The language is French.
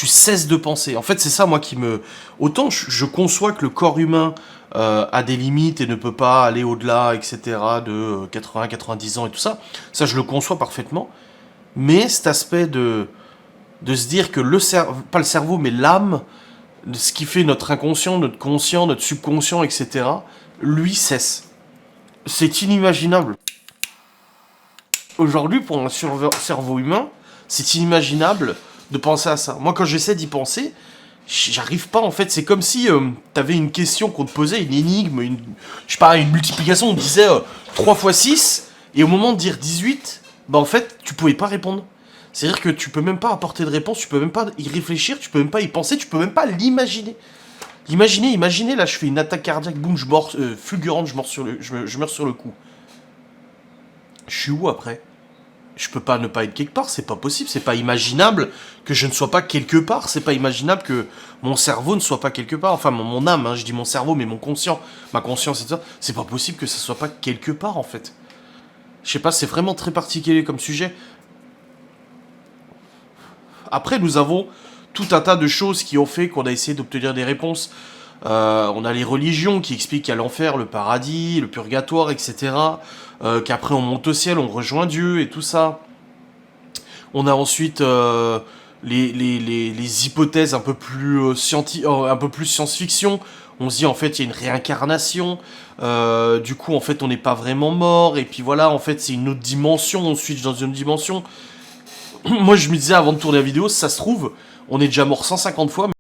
tu cesses de penser. En fait, c'est ça, moi, qui me... Autant je conçois que le corps humain a des limites et ne peut pas aller au-delà, etc., de 80-90 ans et tout ça. Ça, je le conçois parfaitement. Mais cet aspect de se dire que le cerveau, pas le cerveau, mais l'âme, ce qui fait notre inconscient, notre conscient, notre subconscient, etc., lui cesse. C'est inimaginable. Aujourd'hui, pour un cerveau humain, c'est inimaginable de penser à ça. Moi, quand j'essaie d'y penser, j'arrive pas, en fait. C'est comme si t'avais une question qu'on te posait, une énigme, je sais pas, une multiplication, on disait 3 fois 6, et au moment de dire 18, bah en fait, tu pouvais pas répondre. C'est-à-dire que tu peux même pas apporter de réponse, tu peux même pas y réfléchir, tu peux même pas y penser, tu peux même pas l'imaginer. Imaginez, là, je fais une attaque cardiaque, boum, je meurs, fulgurante, je meurs sur le coup. Je suis où après? Je peux pas ne pas être quelque part, c'est pas possible, c'est pas imaginable que je ne sois pas quelque part, c'est pas imaginable que mon cerveau ne soit pas quelque part, enfin mon âme, hein, je dis mon cerveau, mais mon conscient, ma conscience et tout ça, c'est pas possible que ça soit pas quelque part en fait. Je sais pas, c'est vraiment très particulier comme sujet. Après, nous avons tout un tas de choses qui ont fait qu'on a essayé d'obtenir des réponses. On a les religions qui expliquent qu'il y a l'enfer, le paradis, le purgatoire, etc. Qu'après on monte au ciel, on rejoint Dieu et tout ça. On a ensuite les hypothèses un peu plus un peu plus science-fiction. On se dit en fait il y a une réincarnation. Du coup en fait on n'est pas vraiment mort. Et puis voilà, en fait c'est une autre dimension. On switch dans une autre dimension. Moi je me disais avant de tourner la vidéo, ça se trouve, on est déjà mort 150 fois.